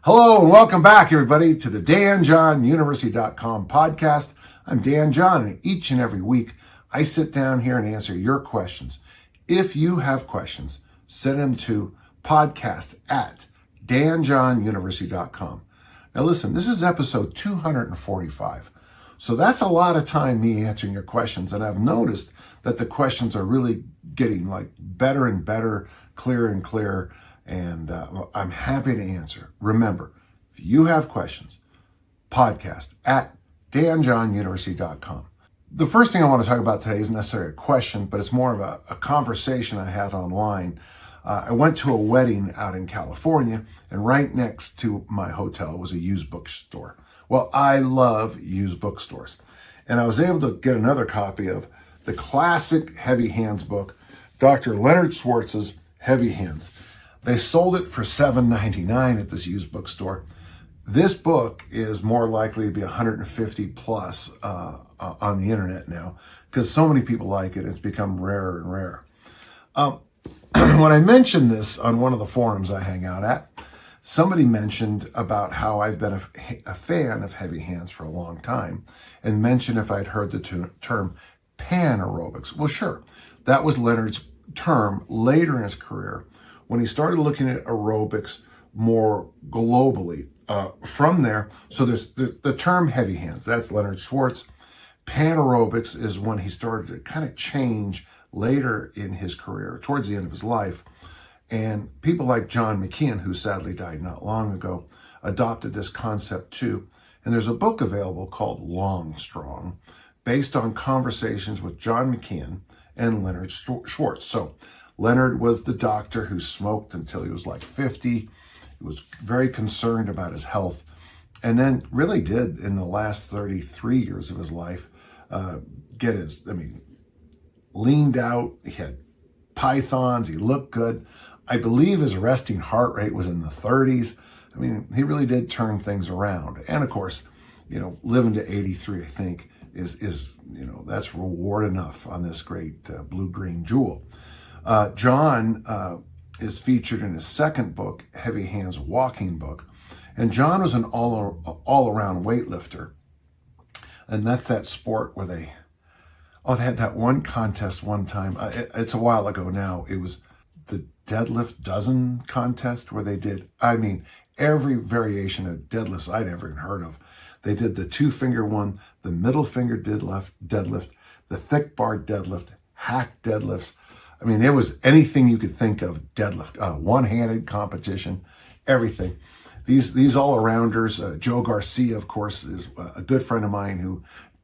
Hello and welcome back, everybody, to the DanJohnUniversity.com podcast. I'm Dan John, and each and every week I sit down here and answer your questions. If you have questions, send them to podcast@DanJohnUniversity.com. Now listen, this is episode 245. So that's a lot of time me answering your questions, and I've noticed that the questions are really getting better and better, clearer and clearer. And I'm happy to answer. Remember, if you have questions, podcast@DanJohnUniversity.com. The first thing I want to talk about today isn't necessarily a question, but it's more of a conversation I had online. I went to a wedding out in California, and right next to my hotel was a used bookstore. Well, I love used bookstores. And I was able to get another copy of the classic Heavy Hands book, Dr. Leonard Schwartz's Heavy Hands. They sold it for $7.99 at this used bookstore. This book is more likely to be 150 plus on the internet now because so many people like it. It's become rarer and rarer. When I mentioned this on one of the forums I hang out at, somebody mentioned about how I've been a fan of Heavy Hands for a long time and mentioned if I'd heard the term pan aerobics. Well, sure. That was Leonard's term later in his career, when he started looking at aerobics more globally. From there, so there's the term Heavy Hands, that's Leonard Schwartz. Pan aerobics is when he started to kind of change later in his career, towards the end of his life. And people like John McKeon, who sadly died not long ago, adopted this concept too. And there's a book available called Long Strong, based on conversations with John McKeon and Leonard Schwartz. So Leonard was the doctor who smoked until he was like 50. He was very concerned about his health, and then really did in the last 33 years of his life leaned out. He had pythons. He looked good. I believe his resting heart rate was in the 30s. I mean, he really did turn things around. And of course, living to 83, I think, is that's reward enough on this great blue-green jewel. John is featured in his second book, Heavy Hands Walking Book. And John was an all-around weightlifter. And that's that sport where they had that one contest one time. It's a while ago now. It was the deadlift dozen contest where they did, every variation of deadlifts I'd ever even heard of. They did the 2-finger one, the middle finger deadlift, the thick bar deadlift, hack deadlifts. It was anything you could think of deadlift, one-handed competition, everything. These all-arounders, Joe Garcia, of course, is a good friend of mine who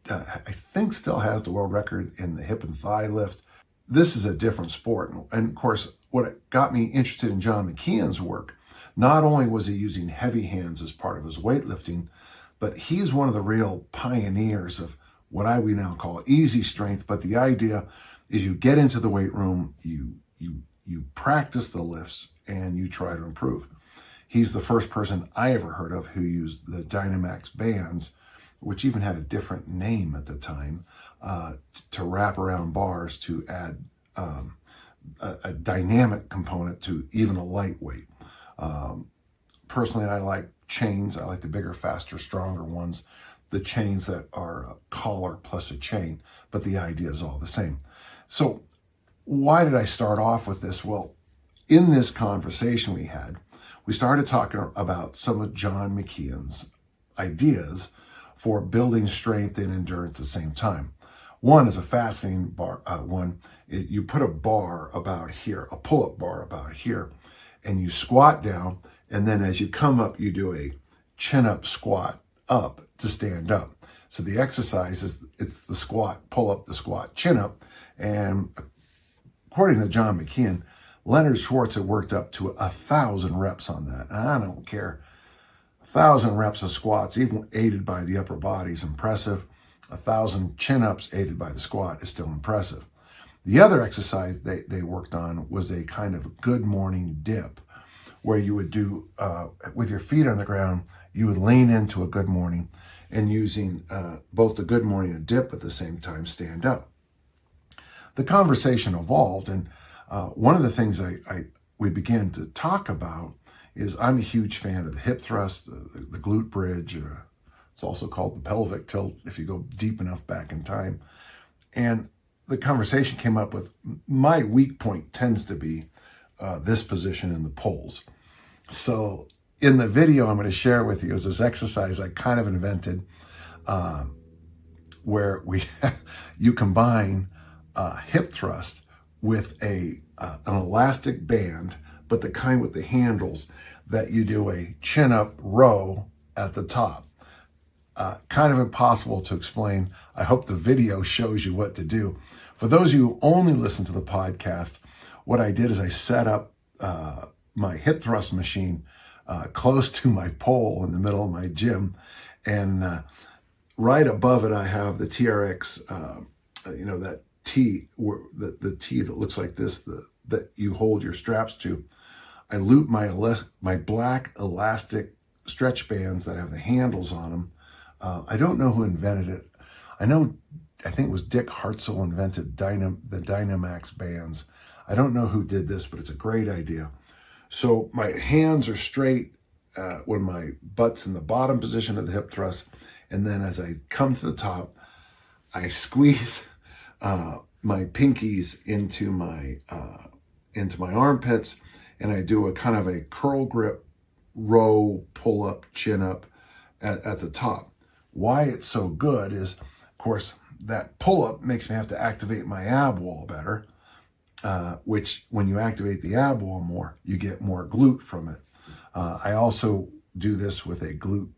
I think still has the world record in the hip and thigh lift. This is a different sport. And of course, what got me interested in John McKeon's work, not only was he using Heavy Hands as part of his weightlifting, but he's one of the real pioneers of what we now call easy strength. But the idea is you get into the weight room, you practice the lifts, and you try to improve. He's the first person I ever heard of who used the Dynamax bands, which even had a different name at the time, to wrap around bars to add a dynamic component to even a lightweight. Personally, I like chains. I like the bigger, faster, stronger ones. The chains that are a collar plus a chain, but the idea is all the same. So why did I start off with this? Well, in this conversation we started talking about some of John McKeon's ideas for building strength and endurance at the same time. One is a fascinating one. You put a bar about here, a pull-up bar about here, and you squat down, and then as you come up, you do a chin-up squat up to stand up. So the exercise it's the squat, pull up, the squat, chin up. And according to John McKeon, Leonard Schwartz had worked up to 1,000 reps on that. I don't care. 1,000 reps of squats, even aided by the upper body, is impressive. 1,000 chin-ups aided by the squat is still impressive. The other exercise they worked on was a kind of good morning dip, where you would do, with your feet on the ground, you would lean into a good morning, and using both the good morning and dip at the same time stand up. The conversation evolved, and one of the things we began to talk about is I'm a huge fan of the hip thrust, the glute bridge. It's also called the pelvic tilt if you go deep enough back in time. And the conversation came up with my weak point tends to be this position in the pulls. So in the video I'm going to share with you is this exercise I kind of invented where you combine hip thrust with an elastic band, but the kind with the handles that you do a chin up row at the top. Kind of impossible to explain. I hope the video shows you what to do. For those of you who only listen to the podcast, what I did is I set up my hip thrust machine close to my pole in the middle of my gym, and right above it I have the TRX, that T, the T that looks like this, that you hold your straps to. I loop my black elastic stretch bands that have the handles on them. I don't know who invented it. I think it was Dick Hartzell invented the Dynamax bands. I don't know who did this, but it's a great idea. So my hands are straight when my butt's in the bottom position of the hip thrust. And then as I come to the top, I squeeze my pinkies into my armpits, and I do a kind of a curl grip row, pull up, chin up at the top. Why it's so good is, of course, that pull up makes me have to activate my ab wall better, which when you activate the ab wall more, you get more glute from it. I also do this with a glute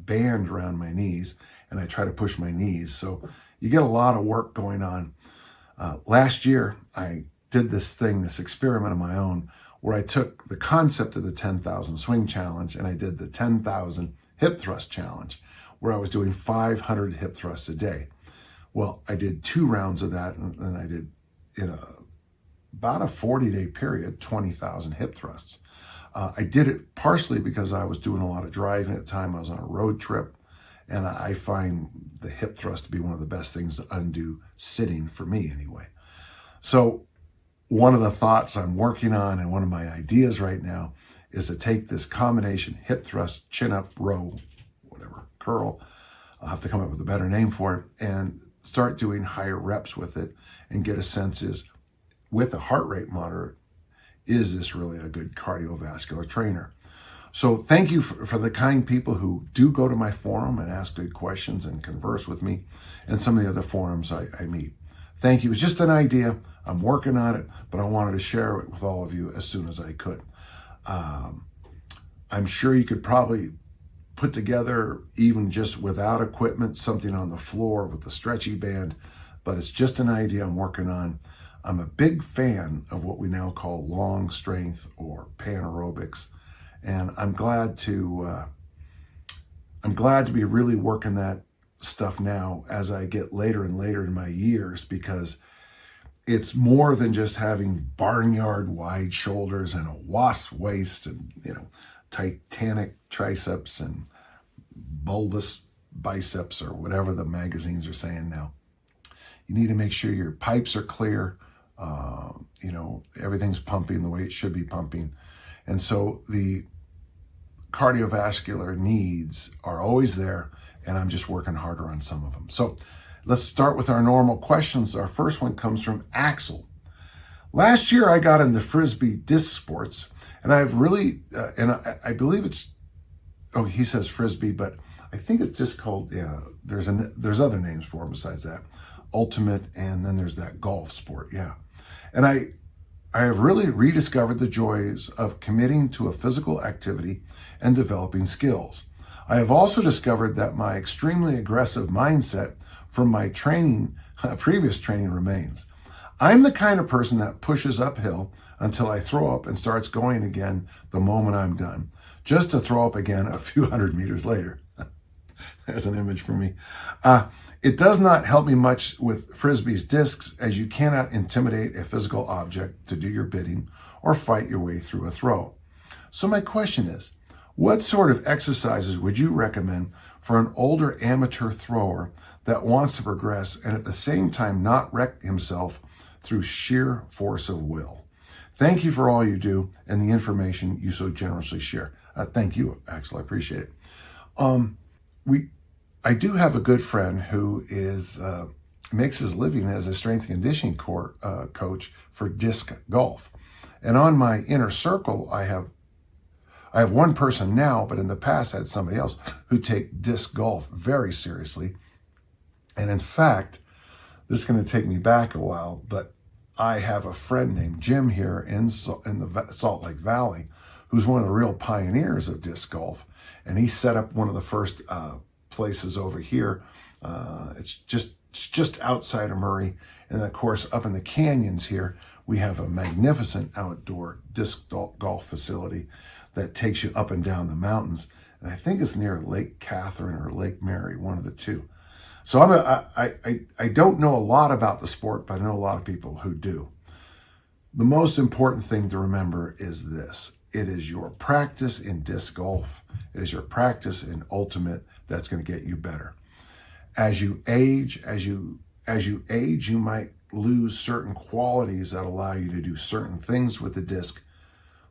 band around my knees, and I try to push my knees. So you get a lot of work going on. Last year, I did this experiment of my own, where I took the concept of the 10,000 swing challenge and I did the 10,000 hip thrust challenge, where I was doing 500 hip thrusts a day. Well, I did 2 rounds of that, and I did in about a 40-day period, 20,000 hip thrusts. I did it partially because I was doing a lot of driving at the time. I was on a road trip, and I find the hip thrust to be one of the best things to undo sitting, for me anyway. So one of the thoughts I'm working on, and one of my ideas right now, is to take this combination hip thrust, chin up, row, whatever, curl. I'll have to come up with a better name for it, and start doing higher reps with it and get a sense is, with a heart rate monitor, is this really a good cardiovascular trainer? So thank you for the kind people who do go to my forum and ask good questions and converse with me, and some of the other forums I meet. Thank you. It's just an idea. I'm working on it, but I wanted to share it with all of you as soon as I could. I'm sure you could probably put together, even just without equipment, something on the floor with a stretchy band, but it's just an idea I'm working on. I'm a big fan of what we now call long strength or panaerobics, and I'm glad to be really working that stuff now as I get later and later in my years, because it's more than just having barnyard wide shoulders and a wasp waist and titanic triceps and bulbous biceps, or whatever the magazines are saying now. You need to make sure your pipes are clear. Everything's pumping the way it should be pumping. And so the cardiovascular needs are always there, and I'm just working harder on some of them. So let's start with our normal questions. Our first one comes from Axel. Last year I got into Frisbee disc sports, and I've really, I believe it's, he says Frisbee, but I think it's just called, there's other names for them besides that. Ultimate, and then there's that golf sport, And I have really rediscovered the joys of committing to a physical activity and developing skills. I have also discovered that my extremely aggressive mindset from my previous training remains. I'm the kind of person that pushes uphill until I throw up and starts going again the moment I'm done, just to throw up again a few hundred meters later. There's an image for me. It does not help me much with Frisbee's discs, as you cannot intimidate a physical object to do your bidding or fight your way through a throw. So my question is, what sort of exercises would you recommend for an older amateur thrower that wants to progress and at the same time not wreck himself through sheer force of will? Thank you for all you do and the information you so generously share. Thank you, Axel. I appreciate it. I do have a good friend who makes his living as a strength and conditioning coach for disc golf. And on my inner circle, I have one person now, but in the past I had somebody else who take disc golf very seriously. And in fact, this is going to take me back a while, but I have a friend named Jim here in the Salt Lake Valley who's one of the real pioneers of disc golf. And he set up one of the first places over here. It's just outside of Murray. And of course, up in the canyons here, we have a magnificent outdoor disc golf facility that takes you up and down the mountains. And I think it's near Lake Catherine or Lake Mary, one of the two. So I don't know a lot about the sport, but I know a lot of people who do. The most important thing to remember is this. It is your practice in disc golf. It is your practice in ultimate that's going to get you better. As you age, you might lose certain qualities that allow you to do certain things with the disc.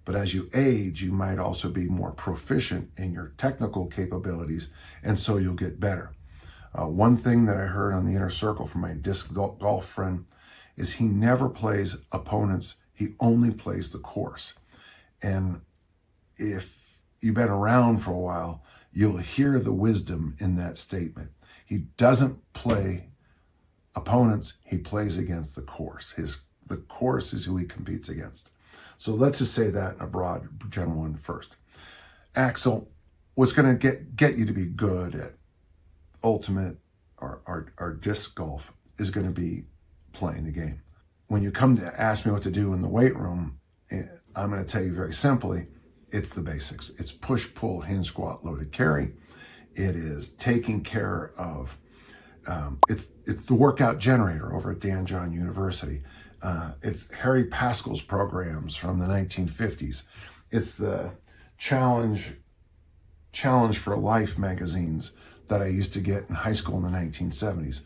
But as you age, you might also be more proficient in your technical capabilities, and so you'll get better. One thing that I heard on the inner circle from my disc golf friend is he never plays opponents. He only plays the course. And if you've been around for a while, you'll hear the wisdom in that statement. He doesn't play opponents. He plays against the course. The course is who he competes against. So let's just say that in a broad, general one first. Axel, what's going to get you to be good at ultimate or disc golf is going to be playing the game. When you come to ask me what to do in the weight room, I'm going to tell you very simply, it's the basics. It's push, pull, hinge, squat, loaded carry. It is taking care of, it's the workout generator over at Dan John University. It's Harry Pascal's programs from the 1950s. It's the Challenge for Life magazines that I used to get in high school in the 1970s.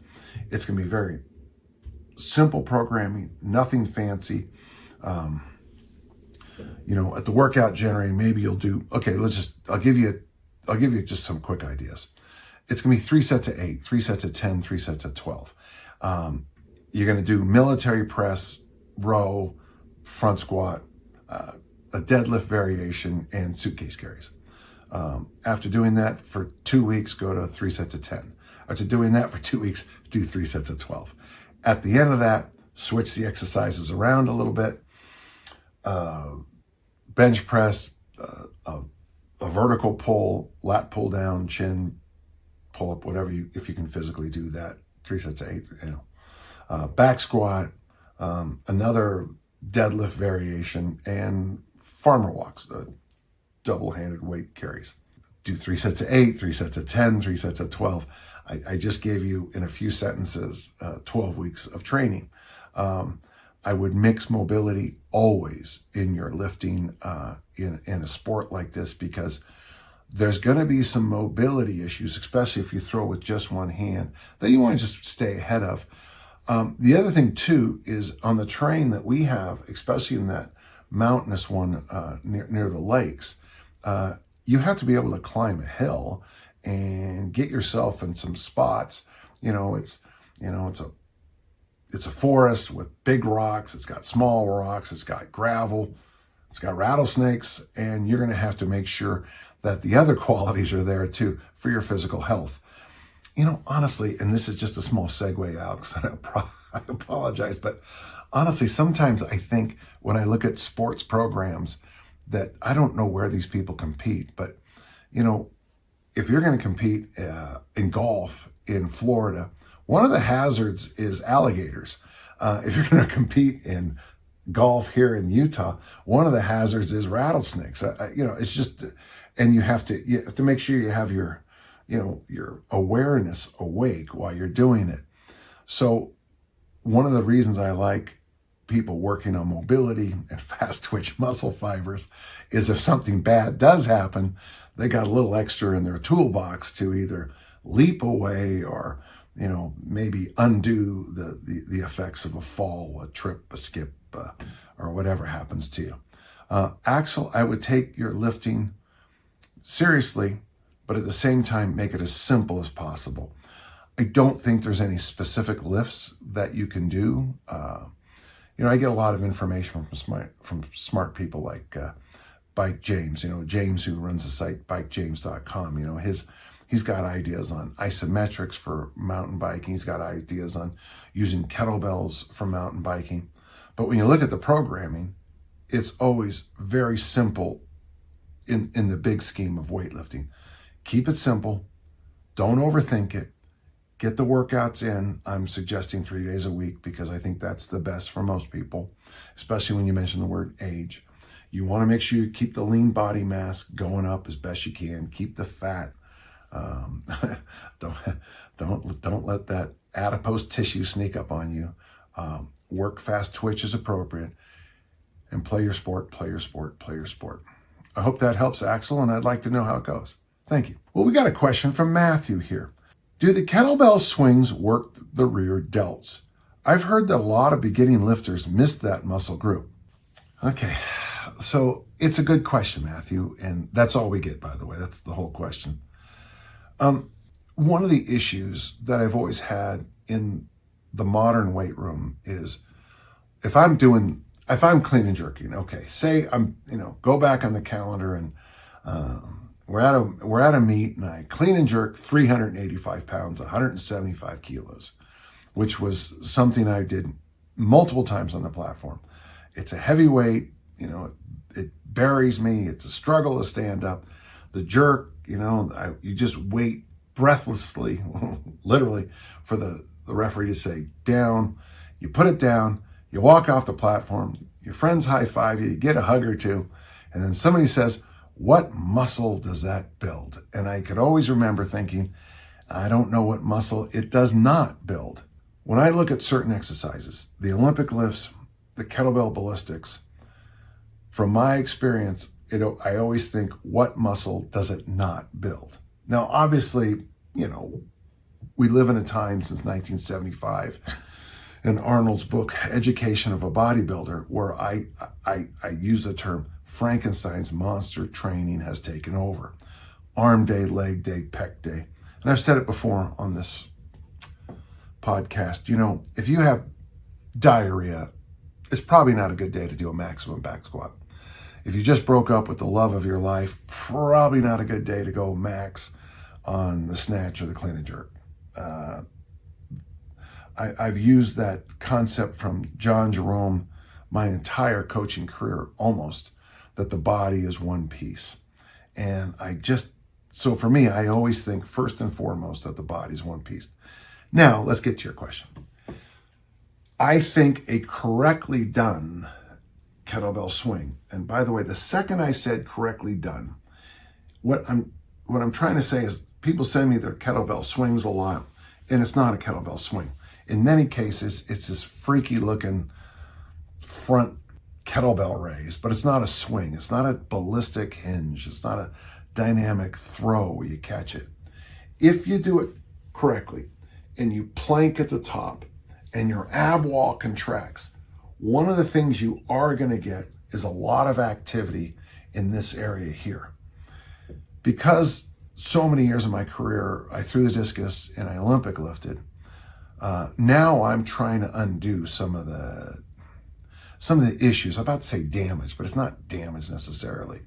It's going to be very simple programming, nothing fancy. At the workout generator, maybe you'll do, okay, I'll give you just some quick ideas. It's going to be 3 sets of 8, 3 sets of 10, 3 sets of 12. You're going to do military press, row, front squat, a deadlift variation, and suitcase carries. After doing that for 2 weeks, go to 3 sets of 10. After doing that for 2 weeks, do 3 sets of 12. At the end of that, switch the exercises around a little bit. Bench press, a vertical pull, lat pull down, chin pull up, whatever if you can physically do that. 3 sets of 8. Back squat, another deadlift variation, and farmer walks, the double-handed weight carries. Do 3 sets of 8, 3 sets of 10, 3 sets of 12. I just gave you, in a few sentences, 12 weeks of training. I would mix mobility always in your lifting in a sport like this, because there's going to be some mobility issues, especially if you throw with just one hand, that you want to just stay ahead of. The other thing, too, is on the terrain that we have, especially in that mountainous one near the lakes, you have to be able to climb a hill and get yourself in some spots. It's a forest with big rocks. It's got small rocks. It's got gravel. It's got rattlesnakes. And you're going to have to make sure that the other qualities are there too for your physical health. Honestly, and this is just a small segue out, because I apologize, but honestly, sometimes I think when I look at sports programs that I don't know where these people compete, but if you're going to compete in golf in Florida, one of the hazards is alligators. If you're going to compete in golf here in Utah, one of the hazards is rattlesnakes. It's just, and you have to make sure you have your awareness awake while you're doing it. So one of the reasons I like people working on mobility and fast twitch muscle fibers is if something bad does happen, they got a little extra in their toolbox to either leap away or maybe undo the effects of a fall, a trip, a skip, or whatever happens to you. Axel, I would take your lifting seriously, but at the same time, make it as simple as possible. I don't think there's any specific lifts that you can do. I get a lot of information from smart people like Bike James, James who runs the site bikejames.com. He's got ideas on isometrics for mountain biking. He's got ideas on using kettlebells for mountain biking. But when you look at the programming, it's always very simple in the big scheme of weightlifting. Keep it simple. Don't overthink it. Get the workouts in. I'm suggesting 3 days a week because I think that's the best for most people, especially when you mention the word age. You want to make sure you keep the lean body mass going up as best you can. Keep the fat. Don't let that adipose tissue sneak up on you. Work fast twitch is appropriate, and play your sport. I hope that helps, Axel, and I'd like to know how it goes. Thank you. Well, we got a question from Matthew here. Do the kettlebell swings work the rear delts? I've heard that a lot of beginning lifters miss that muscle group. Okay, so it's a good question, Matthew, and that's all we get, by the way. That's the whole question. One of the issues that I've always had in the modern weight room is if I'm clean and jerking, okay, say I'm, go back on the calendar and we're at a meet and I clean and jerk 385 pounds, 175 kilos, which was something I did multiple times on the platform. It's a heavy weight, it buries me. It's a struggle to stand up. The jerk, you just wait breathlessly, literally, for the referee to say down. You put it down, you walk off the platform, your friends high five you, you get a hug or two, and then somebody says, what muscle does that build? And I could always remember thinking, I don't know what muscle it does not build. When I look at certain exercises, the Olympic lifts, the kettlebell ballistics, from my experience, I always think, what muscle does it not build? Now, obviously, we live in a time since 1975 in Arnold's book, Education of a Bodybuilder, where I use the term Frankenstein's monster training has taken over. Arm day, leg day, pec day. And I've said it before on this podcast, if you have diarrhea, it's probably not a good day to do a maximum back squat. If you just broke up with the love of your life, probably not a good day to go max on the snatch or the clean and jerk. I've used that concept from John Jerome my entire coaching career, almost, that the body is one piece. And so for me, I always think first and foremost that the body is one piece. Now, let's get to your question. I think a correctly done kettlebell swing, and by the way, the second I said correctly done, what I'm trying to say is people send me their kettlebell swings a lot, and it's not a kettlebell swing. In many cases, it's this freaky looking front kettlebell raise, but it's not a swing. It's not a ballistic hinge. It's not a dynamic throw where you catch it. If you do it correctly and you plank at the top and your ab wall contracts, one of the things you are going to get is a lot of activity in this area here. Because so many years of my career, I threw the discus and I Olympic lifted. Now I'm trying to undo some of the issues. I'm about to say damage, but it's not damage necessarily.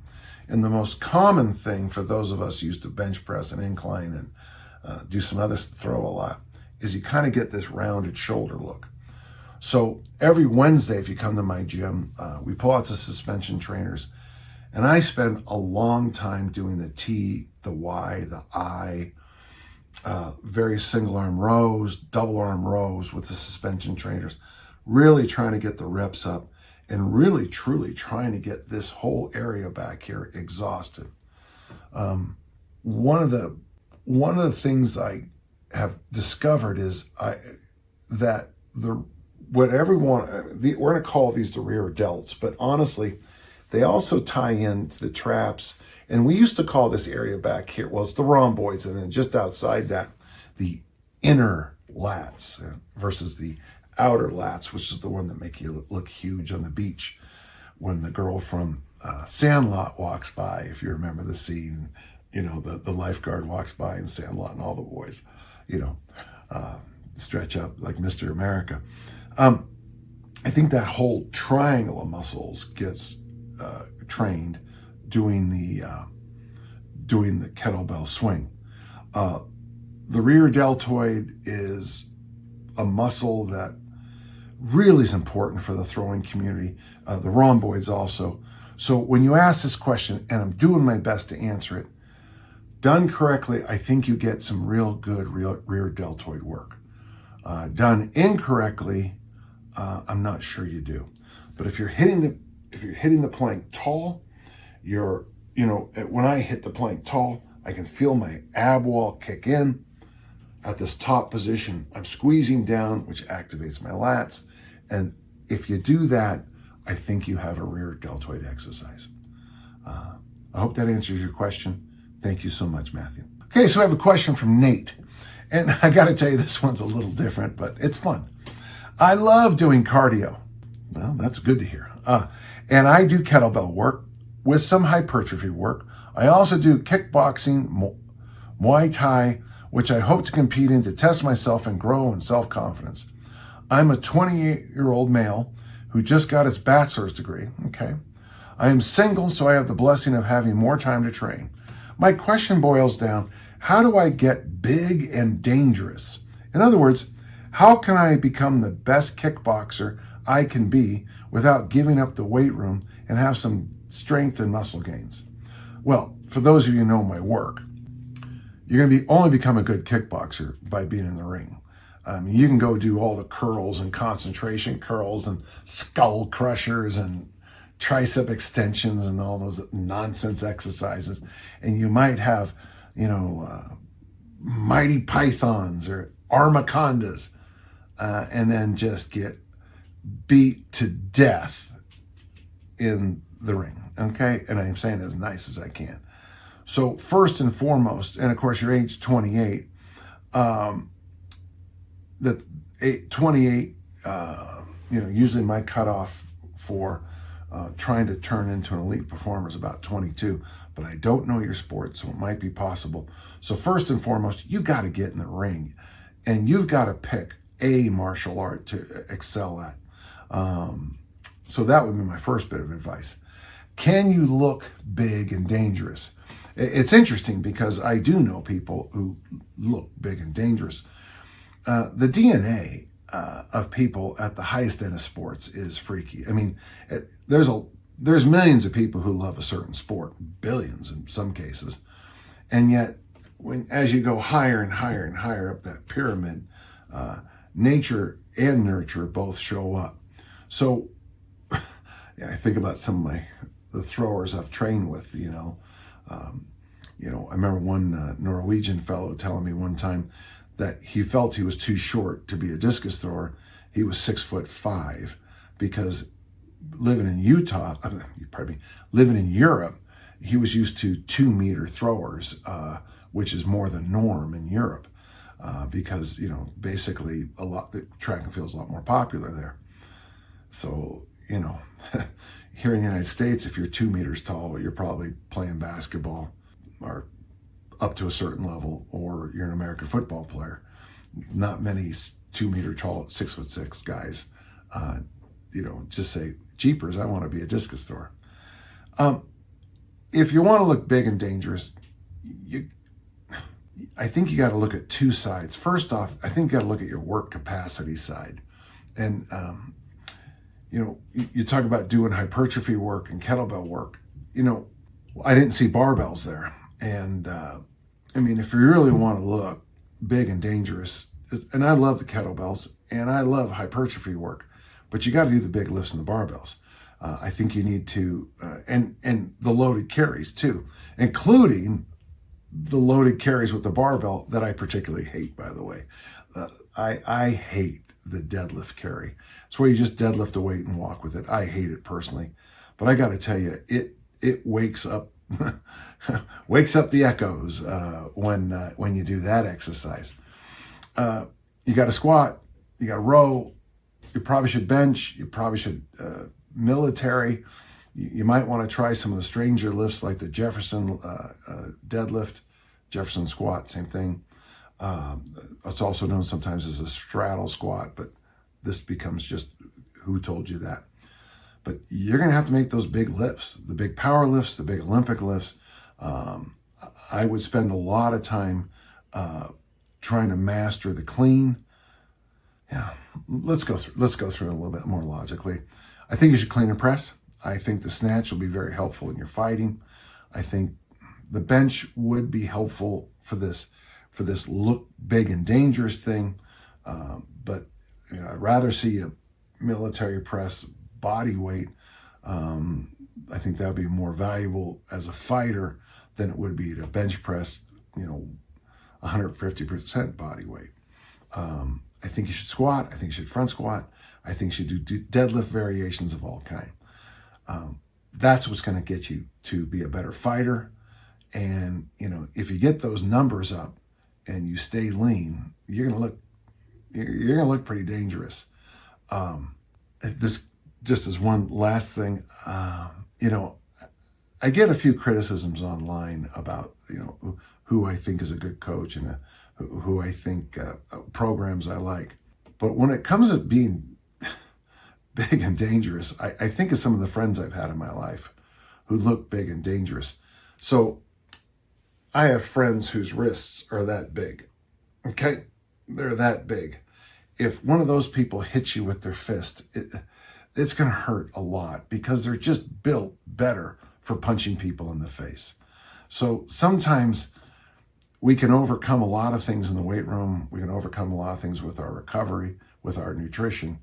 And the most common thing for those of us used to bench press and incline and do some other throw a lot is you kind of get this rounded shoulder look. So every Wednesday, if you come to my gym, we pull out the suspension trainers, and I spend a long time doing the T, the Y, the I, various single arm rows, double arm rows with the suspension trainers, really trying to get the reps up and really truly trying to get this whole area back here exhausted. One of the things I have discovered is that we're going to call these the rear delts, but honestly, they also tie in the traps. And we used to call this area back here, well, it's the rhomboids, and then just outside that, the inner lats versus the outer lats, which is the one that make you look huge on the beach when the girl from Sandlot walks by, if you remember the scene, the lifeguard walks by in Sandlot and all the boys, stretch up like Mr. America. I think that whole triangle of muscles gets trained doing the kettlebell swing. The rear deltoid is a muscle that really is important for the throwing community. The rhomboids also. So when you ask this question, and I'm doing my best to answer it, done correctly, I think you get some real good rear deltoid work. Done incorrectly, I'm not sure you do. But if you're hitting the plank tall, when I hit the plank tall, I can feel my ab wall kick in. At this top position, I'm squeezing down, which activates my lats. And if you do that, I think you have a rear deltoid exercise. I hope that answers your question. Thank you so much, Matthew. Okay, so I have a question from Nate. And I got to tell you, this one's a little different, but it's fun. I love doing cardio. Well, that's good to hear. And I do kettlebell work with some hypertrophy work. I also do kickboxing, Muay Thai, which I hope to compete in to test myself and grow in self-confidence. I'm a 28-year-old male who just got his bachelor's degree. Okay. I am single, so I have the blessing of having more time to train. My question boils down, how do I get big and dangerous? In other words, how can I become the best kickboxer I can be without giving up the weight room and have some strength and muscle gains? Well, for those of you who know my work, you're going to only become a good kickboxer by being in the ring. You can go do all the curls and concentration curls and skull crushers and tricep extensions and all those nonsense exercises. And you might have, mighty pythons or armacondas, and then just get beat to death in the ring. Okay. And I'm saying it as nice as I can. So first and foremost, and of course you're age 28, that 28, usually my cutoff for trying to turn into an elite performer is about 22, but I don't know your sport, so it might be possible. So first and foremost, you got to get in the ring, and you've got to pick a martial art to excel at. So that would be my first bit of advice. Can you look big and dangerous? It's interesting because I do know people who look big and dangerous. The DNA of people at the highest end of sports is freaky. I mean, there's millions of people who love a certain sport, billions in some cases, and yet as you go higher and higher and higher up that pyramid, nature and nurture both show up. So I think about some of the throwers I've trained with. I remember one Norwegian fellow telling me one time that he felt he was too short to be a discus thrower. He was 6'5", because living in living in Europe, he was used to 2-meter throwers, which is more the norm in Europe, because basically the track and field is a lot more popular there. So here in the United States, if you're 2 meters tall, you're probably playing basketball or up to a certain level, or you're an American football player. Not many 2 meter tall, 6'6" guys, just say, jeepers, I want to be a discus thrower. If you want to look big and dangerous, I think you got to look at two sides. First off, I think you got to look at your work capacity side. And, you talk about doing hypertrophy work and kettlebell work. I didn't see barbells there. And, if you really want to look big and dangerous, and I love the kettlebells and I love hypertrophy work, but you got to do the big lifts and the barbells. I think you need to, and the loaded carries too, including the loaded carries with the barbell that I particularly hate, by the way. I hate the deadlift carry. It's where you just deadlift a weight and walk with it. I hate it personally, but I got to tell you, it wakes up wakes up the echoes when you do that exercise. You got to squat, you got to row, You probably should bench. You probably should military. You might want to try some of the stranger lifts like the Jefferson deadlift, Jefferson squat, same thing. It's also known sometimes as a straddle squat, but this becomes just who told you that. But you're going to have to make those big lifts, the big power lifts, the big Olympic lifts. I would spend a lot of time trying to master the clean. Yeah, let's go through it a little bit more logically. I think you should clean and press. I think the snatch will be very helpful in your fighting. I think the bench would be helpful for this look big and dangerous thing. But I'd rather see a military press body weight. I think that would be more valuable as a fighter than it would be to bench press, 150% body weight. I think you should squat. I think you should front squat. I think you should do deadlift variations of all kind. That's what's going to get you to be a better fighter. And, if you get those numbers up and you stay lean, you're going to look pretty dangerous. This just as one last thing, I get a few criticisms online about, who I think is a good coach and who I think programs I like. But when it comes to being big and dangerous, I think of some of the friends I've had in my life who look big and dangerous. So I have friends whose wrists are that big. Okay? They're that big. If one of those people hits you with their fist, it's going to hurt a lot because they're just built better for punching people in the face. So sometimes we can overcome a lot of things in the weight room. We can overcome a lot of things with our recovery, with our nutrition.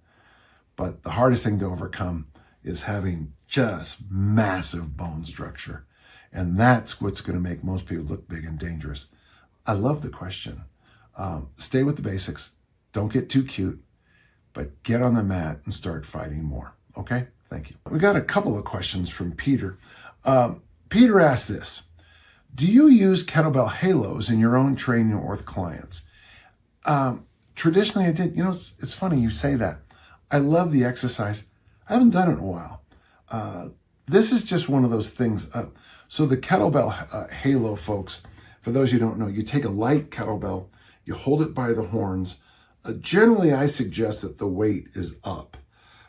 But the hardest thing to overcome is having just massive bone structure. And that's what's going to make most people look big and dangerous. I love the question. Stay with the basics. Don't get too cute, but get on the mat and start fighting more. Okay? Thank you. We got a couple of questions from Peter. Peter asked this. Do you use kettlebell halos in your own training or with clients? Traditionally, I did. It's funny you say that. I love the exercise. I haven't done it in a while. This is just one of those things. So the kettlebell halo, folks, for those who don't know, you take a light kettlebell, you hold it by the horns. Generally, I suggest that the weight is up.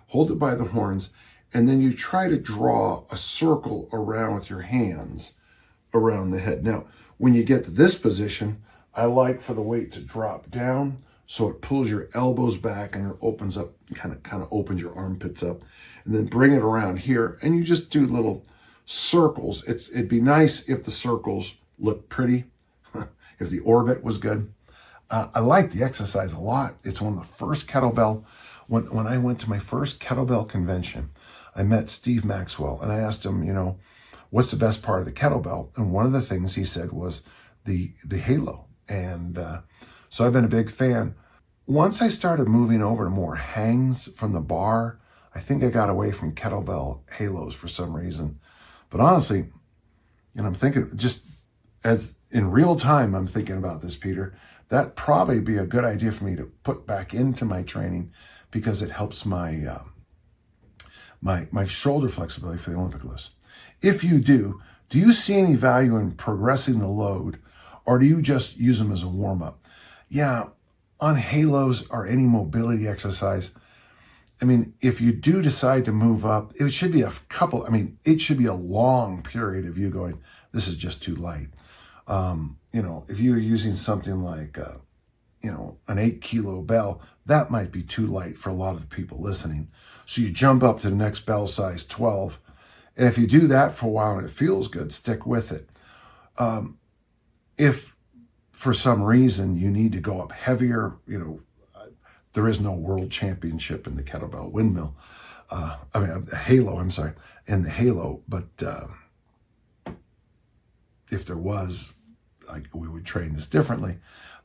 Hold it by the horns, and then you try to draw a circle around with your hands around the head. Now, when you get to this position, I like for the weight to drop down so it pulls your elbows back and it opens up, kind of opens your armpits up, and then bring it around here, and you just do little circles. It'd be nice if the circles looked pretty, if the orbit was good. I like the exercise a lot. It's one of the first kettlebell. When I went to my first kettlebell convention, I met Steve Maxwell, and I asked him, what's the best part of the kettlebell? And one of the things he said was the halo. And so I've been a big fan. Once I started moving over to more hangs from the bar, I think I got away from kettlebell halos for some reason. But honestly, I'm thinking just as in real time, I'm thinking about this, Peter. That'd probably be a good idea for me to put back into my training because it helps my my shoulder flexibility for the Olympic lifts. If you do you see any value in progressing the load, or do you just use them as a warm-up? Yeah, on halos or any mobility exercise, if you do decide to move up, it should be it should be a long period of you going, this is just too light. If you're using something like, an 8 kilo bell, that might be too light for a lot of the people listening. So you jump up to the next bell size 12. And if you do that for a while and it feels good, stick with it. If for some reason you need to go up heavier, there is no world championship in the kettlebell windmill. Halo, in the halo. But if there was, we would train this differently.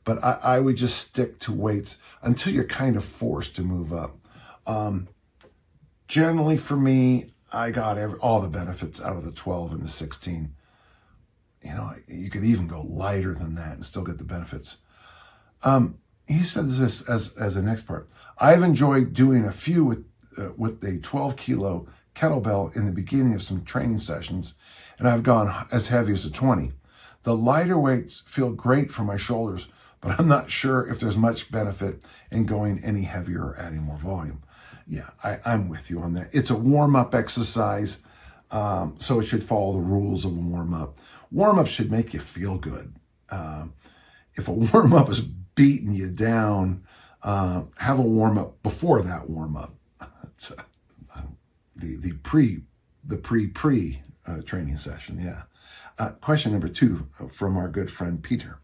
But I would just stick to weights until you're kind of forced to move up. Generally for me, I got all the benefits out of the 12 and the 16. You could even go lighter than that and still get the benefits. He says this as the next part. I've enjoyed doing a few with a 12 kilo kettlebell in the beginning of some training sessions, and I've gone as heavy as a 20. The lighter weights feel great for my shoulders, but I'm not sure if there's much benefit in going any heavier or adding more volume. Yeah, I'm with you on that. It's a warm-up exercise, so it should follow the rules of a warm-up. Warm-up should make you feel good. If a warm-up is beating you down, have a warm-up before that warm-up. It's the pre training session, yeah. Question number 2 from our good friend Peter.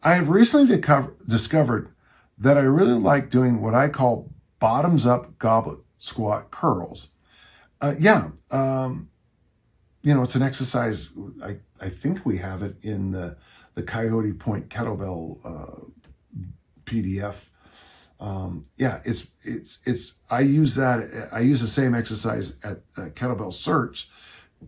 I have recently discovered that I really like doing what I call bottoms-up goblet squat curls. It's an exercise. I think we have it in the Coyote Point Kettlebell PDF. I use the same exercise at Kettlebell Search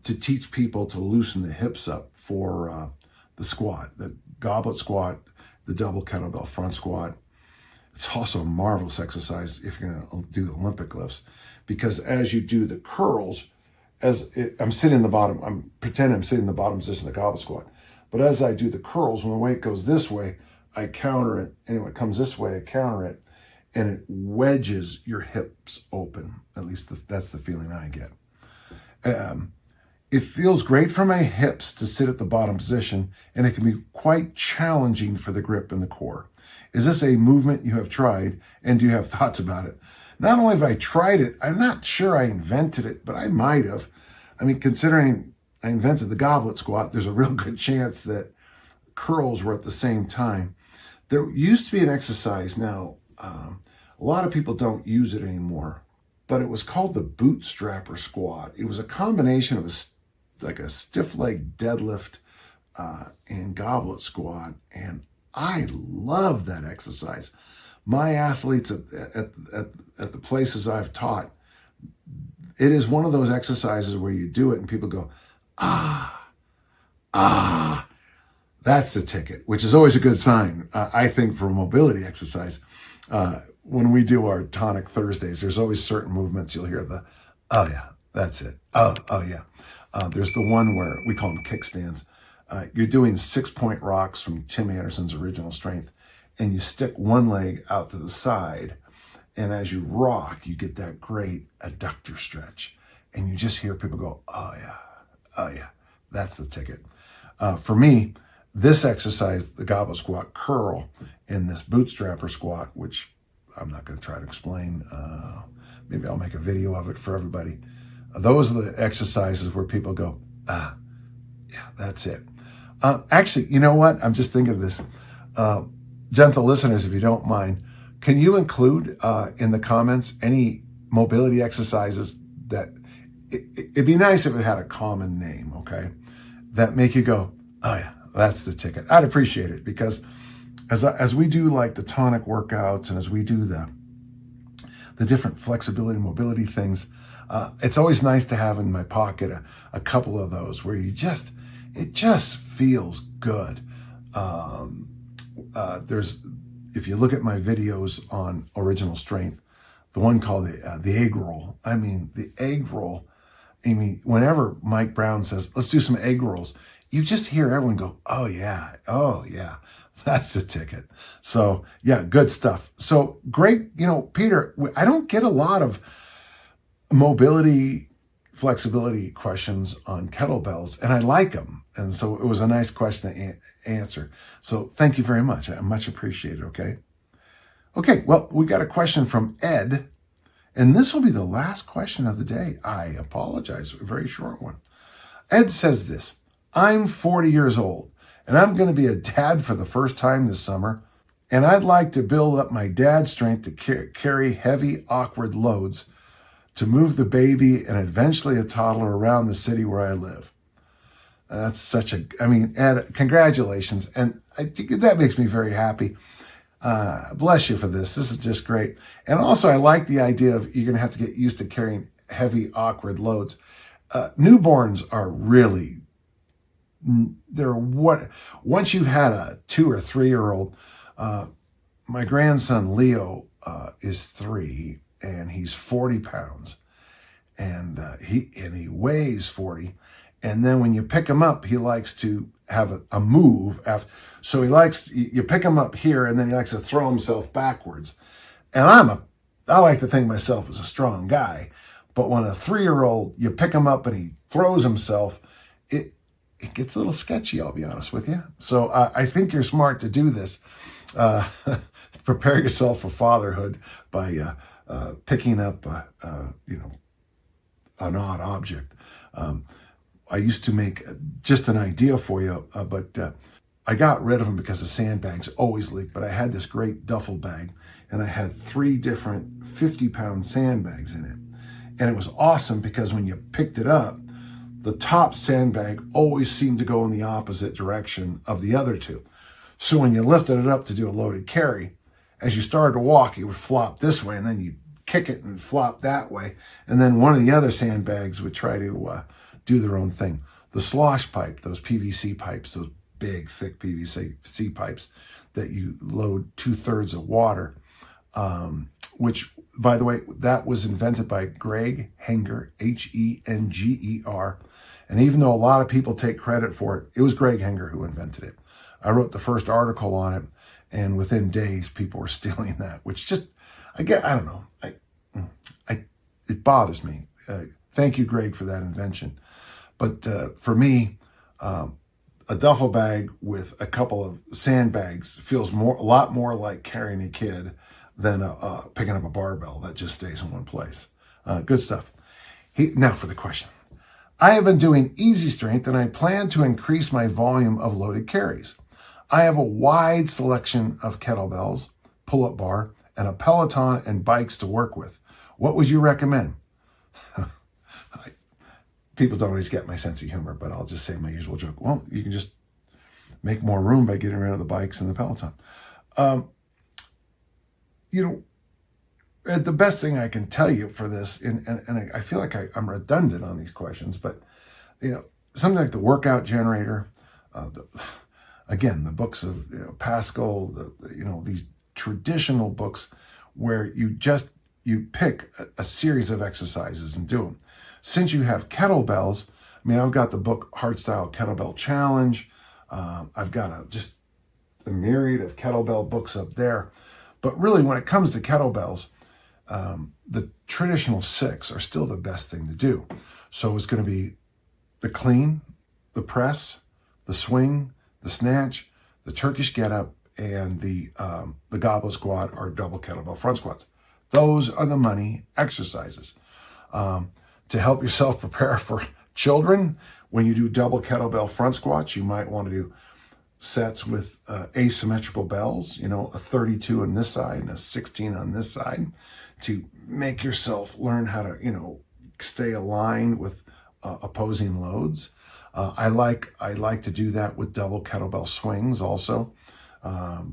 to teach people to loosen the hips up for the squat, the goblet squat, the double kettlebell front squat. It's also a marvelous exercise if you're going to do the Olympic lifts, because as you do the curls, I'm sitting in the bottom, I'm pretending I'm sitting in the bottom position of the goblet squat. But as I do the curls, when the weight goes this way, I counter it. And when it comes this way, I counter it. And it wedges your hips open. At least that's the feeling I get. It feels great for my hips to sit at the bottom position, and it can be quite challenging for the grip and the core. Is this a movement you have tried, and do you have thoughts about it? Not only have I tried it, I'm not sure I invented it, but I might have. I mean, considering I invented the goblet squat, there's a real good chance that curls were at the same time. There used to be an exercise now, a lot of people don't use it anymore, but it was called the bootstrapper squat. It was a combination of a stiff leg deadlift and goblet squat, and I love that exercise. My athletes at the places I've taught, it is one of those exercises where you do it and people go, that's the ticket, which is always a good sign, I think, for a mobility exercise. When we do our tonic Thursdays, there's always certain movements you'll hear the, oh yeah, that's it. Oh yeah. There's the one where we call them kickstands. You're doing 6-point rocks from Tim Anderson's Original Strength, and you stick one leg out to the side, and as you rock, you get that great adductor stretch, and you just hear people go, oh yeah, that's the ticket. For me, this exercise, the goblet squat curl, and this bootstrapper squat, which I'm not going to try to explain. Maybe I'll make a video of it for everybody. Those are the exercises where people go, yeah, that's it. Actually, you know what? I'm just thinking of this. Gentle listeners, if you don't mind, can you include in the comments any mobility exercises that, it'd be nice if it had a common name, okay, that make you go, oh yeah, that's the ticket. I'd appreciate it, because as we do like the tonic workouts, and as we do the different flexibility and mobility things, it's always nice to have in my pocket a couple of those where it just feels good. If you look at my videos on Original Strength, the one called the egg roll. I mean, the egg roll. I mean, whenever Mike Brown says, let's do some egg rolls, you just hear everyone go, oh yeah, that's the ticket. So yeah, good stuff. So great, Peter, I don't get a lot of mobility, flexibility questions on kettlebells, and I like them. And so it was a nice question to answer. So thank you very much. I much appreciate it, okay? Okay, well, we got a question from Ed, and this will be the last question of the day. I apologize, a very short one. Ed says this: I'm 40 years old, and I'm going to be a dad for the first time this summer, and I'd like to build up my dad strength to carry heavy, awkward loads, to move the baby and eventually a toddler around the city where I live. That's Ed, congratulations. And I think that makes me very happy. Bless you for this. This is just great. And also, I like the idea of you're going to have to get used to carrying heavy, awkward loads. Newborns are really, once you've had a 2 or 3 year old, my grandson Leo is 3, and he's 40 pounds, and he weighs 40. And then when you pick him up, he likes to have a move. So you pick him up here, and then he likes to throw himself backwards. And I like to think of myself as a strong guy, but when a 3-year-old, you pick him up and he throws himself, it gets a little sketchy, I'll be honest with you. So I think you're smart to do this. Prepare yourself for fatherhood by picking up, an odd object. I used to make just an idea for you, but I got rid of them because the sandbags always leak. But I had this great duffel bag, and I had 3 different 50-pound sandbags in it. And it was awesome because when you picked it up, the top sandbag always seemed to go in the opposite direction of the other 2. So when you lifted it up to do a loaded carry, as you started to walk, it would flop this way, and then you kick it and flop that way. And then one of the other sandbags would try to do their own thing. The slosh pipe, those PVC pipes, those big, thick PVC pipes that you load 2/3 of water, which, by the way, that was invented by Greg Henger, Henger. And even though a lot of people take credit for it, it was Greg Henger who invented it. I wrote the first article on it, and within days, people were stealing that, which just, I don't know. It bothers me. Thank you, Greg, for that invention. But for me, a duffel bag with a couple of sandbags feels a lot more like carrying a kid than picking up a barbell that just stays in one place. Good stuff. Now for the question. I have been doing easy strength, and I plan to increase my volume of loaded carries. I have a wide selection of kettlebells, pull-up bar, and a Peloton and bikes to work with. What would you recommend? People don't always get my sense of humor, but I'll just say my usual joke. Well, you can just make more room by getting rid of the bikes and the Peloton. The best thing I can tell you for this, and I feel like I'm redundant on these questions, but something like the workout generator, the books of Pascal, these traditional books where you pick a series of exercises and do them. Since you have kettlebells, I've got the book Hardstyle Kettlebell Challenge. I've got just a myriad of kettlebell books up there. But really, when it comes to kettlebells, the traditional 6 are still the best thing to do. So it's going to be the clean, the press, the swing, the snatch, the Turkish get-up, and the goblet squat or double kettlebell front squats. Those are the money exercises. To help yourself prepare for children, when you do double kettlebell front squats, you might want to do sets with asymmetrical bells, a 32 on this side and a 16 on this side, to make yourself learn how to, stay aligned with opposing loads. I like to do that with double kettlebell swings also. A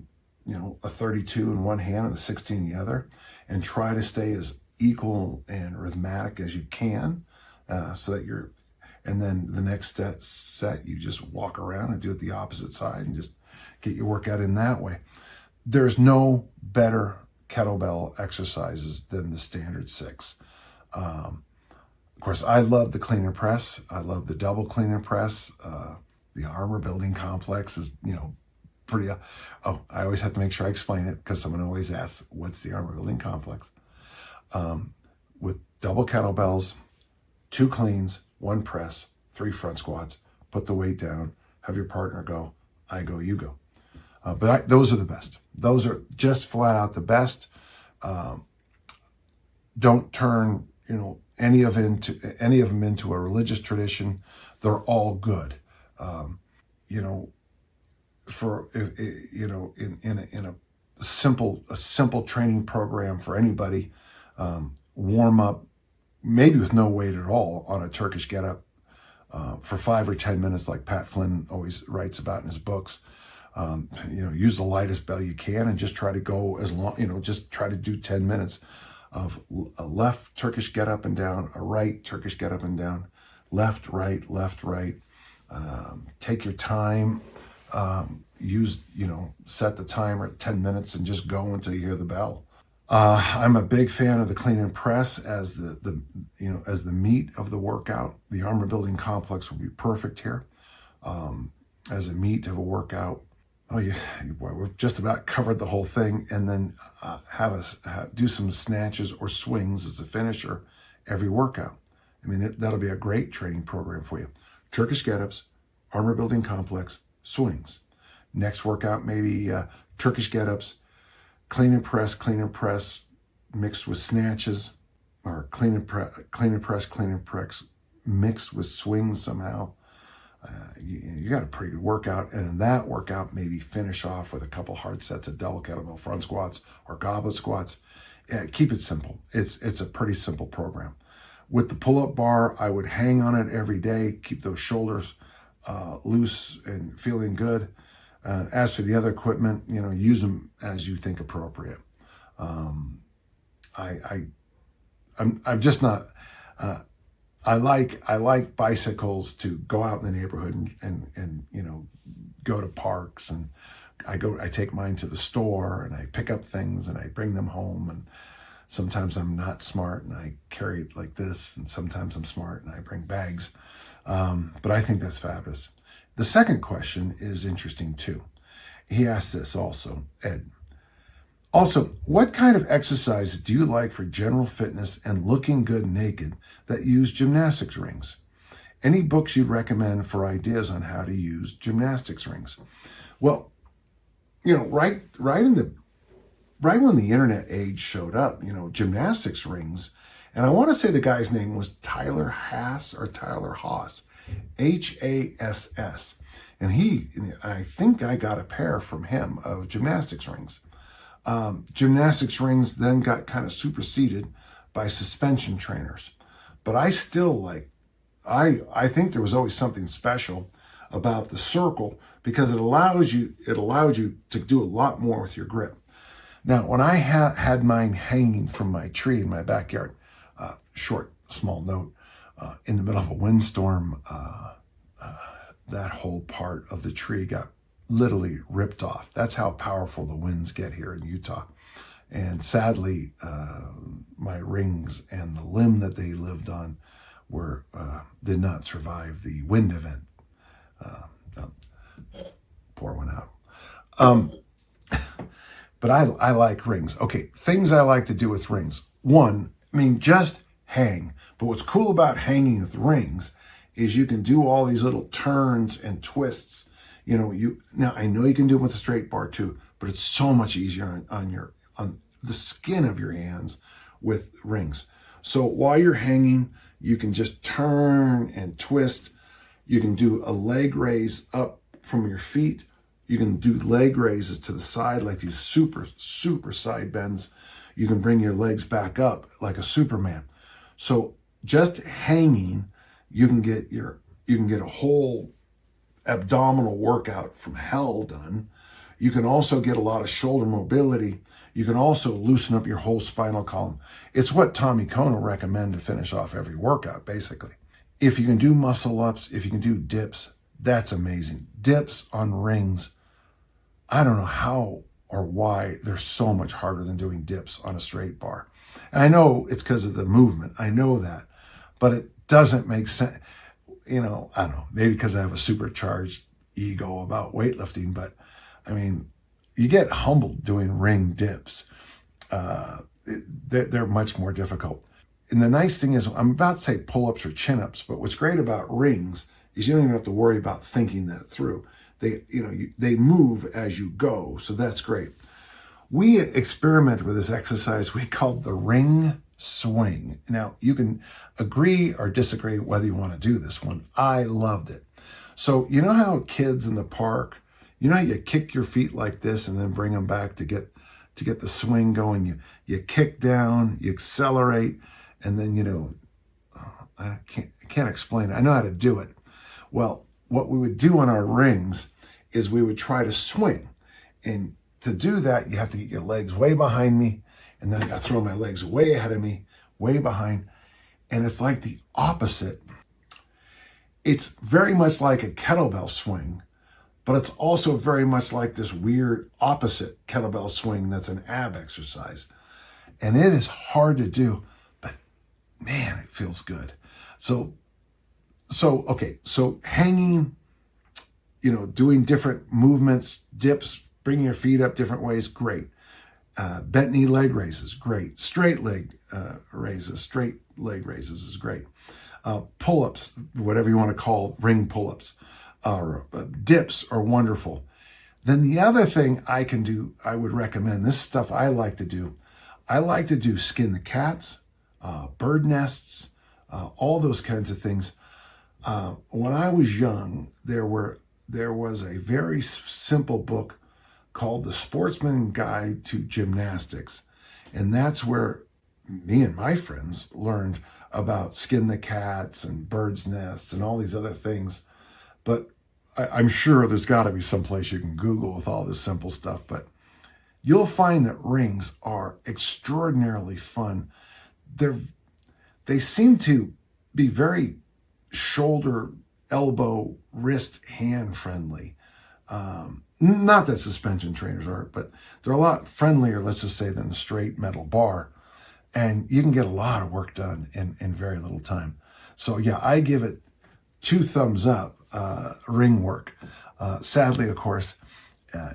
32 in one hand and the 16 in the other, and try to stay as equal and rhythmic as you can, so that and then the next set, you just walk around and do it the opposite side and just get your workout in that way. There's no better kettlebell exercises than the standard 6. Of course, I love the clean and press. I love the double clean and press. The armor building complex is, pretty. I always have to make sure I explain it because someone always asks, what's the armor building complex? With double kettlebells, 2 cleans, 1 press, 3 front squats, put the weight down, have your partner go, I go, you go. Those are the best. Those are just flat out the best. Don't turn, any of them into a religious tradition. They're all good. In a simple training program for anybody, warm up, maybe with no weight at all, on a Turkish get-up for 5 or 10 minutes, like Pat Flynn always writes about in his books. Use the lightest bell you can and just try to go as long, just try to do 10 minutes of a left Turkish get up and down, a right Turkish get up and down, left, right. Take your time, set the timer at 10 minutes and just go until you hear the bell. I'm a big fan of the clean and press as as the meat of the workout. The armor building complex will be perfect here as a meat of a workout. Oh yeah, boy, we've just about covered the whole thing. And then do some snatches or swings as a finisher every workout. I mean, that'll be a great training program for you. Turkish get-ups, armor building complex, swings. Next workout, maybe Turkish get-ups, clean and press mixed with snatches, or clean and press mixed with swings somehow. You got a pretty good workout, and in that workout, maybe finish off with a couple hard sets of double kettlebell front squats or goblet squats. Keep it simple. It's a pretty simple program. With the pull-up bar, I would hang on it every day, keep those shoulders loose and feeling good. As for the other equipment, use them as you think appropriate. I'm just not. I like bicycles to go out in the neighborhood and go to parks, and I take mine to the store and I pick up things and I bring them home, and sometimes I'm not smart and I carry it like this, and sometimes I'm smart and I bring bags. But I think that's fabulous. The second question is interesting too. He asked this also, Ed. Also, what kind of exercise do you like for general fitness and looking good naked that use gymnastics rings? Any books you'd recommend for ideas on how to use gymnastics rings? Well, right when the internet age showed up, gymnastics rings, and I want to say the guy's name was Tyler Hass or Tyler Haas, Hass. And I think I got a pair from him of gymnastics rings. Gymnastics rings then got kind of superseded by suspension trainers. But I still I think there was always something special about the circle, because it allowed you to do a lot more with your grip. Now, when I had mine hanging from my tree in my backyard, small note, in the middle of a windstorm, that whole part of the tree got literally ripped off. That's how powerful the winds get here in Utah. And sadly, my rings and the limb that they lived on did not survive the wind event. Pour one out. But I like rings. Okay, things I like to do with rings. One, just hang. But what's cool about hanging with rings is you can do all these little turns and twists. Now I know you can do it with a straight bar too, but it's so much easier on the skin of your hands with rings. So while you're hanging, you can just turn and twist. You can do a leg raise up from your feet. You can do leg raises to the side, like these super, super side bends. You can bring your legs back up like a Superman. So just hanging, you can get a whole abdominal workout from hell done. You can also get a lot of shoulder mobility. You can also loosen up your whole spinal column. It's what Tommy Cohn will recommend to finish off every workout, basically. If you can do muscle ups, if you can do dips, that's amazing. Dips on rings, I don't know how or why they're so much harder than doing dips on a straight bar. And I know it's because of the movement. I know that. But it doesn't make sense. I don't know. Maybe because I have a supercharged ego about weightlifting. But, you get humbled doing ring dips. They're much more difficult. And the nice thing is, I'm about to say pull-ups or chin-ups, but what's great about rings is you don't even have to worry about thinking that through. They move as you go, so that's great. We experiment with this exercise we called the ring swing. Now, you can agree or disagree whether you want to do this one. I loved it. So you know how kids in the park, how you kick your feet like this and then bring them back to get the swing going. You kick down, you accelerate, and then I can't explain it. I know how to do it. Well, what we would do on our rings is we would try to swing. And to do that, you have to get your legs way behind me, and then I got to throw my legs way ahead of me, way behind. And it's like the opposite. It's very much like a kettlebell swing, but it's also very much like this weird opposite kettlebell swing that's an ab exercise. And it is hard to do, but man, it feels good. So hanging, doing different movements, dips, bringing your feet up different ways, great. Bent knee leg raises, great. Straight leg raises is great. Pull-ups, whatever you want to call ring pull-ups, or dips are wonderful. Then the other thing I would recommend, this stuff I like to do skin the cats, bird nests, all those kinds of things. When I was young, there was a very simple book called The Sportsman's Guide to Gymnastics. And that's where me and my friends learned about skin the cats and birds' nests and all these other things. But I'm sure there's got to be some place you can Google with all this simple stuff. But you'll find that rings are extraordinarily fun. They seem to be very shoulder, elbow, wrist, hand friendly. Not that suspension trainers aren't, but they're a lot friendlier, let's just say, than a straight metal bar. And you can get a lot of work done in very little time. So yeah, I give it 2 thumbs up, ring work. Sadly, of course,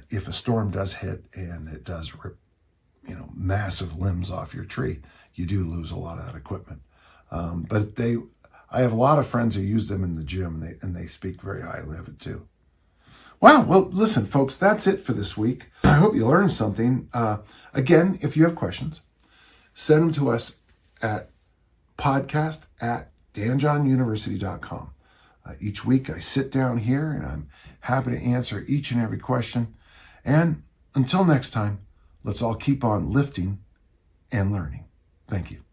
if a storm does hit and it does rip, massive limbs off your tree, you do lose a lot of that equipment. But I have a lot of friends who use them in the gym, and they speak very highly of it too. Wow. Well, listen, folks, that's it for this week. I hope you learned something. Again, if you have questions, send them to us at podcast@danjohnuniversity.com. Each week I sit down here and I'm happy to answer each and every question. And until next time, let's all keep on lifting and learning. Thank you.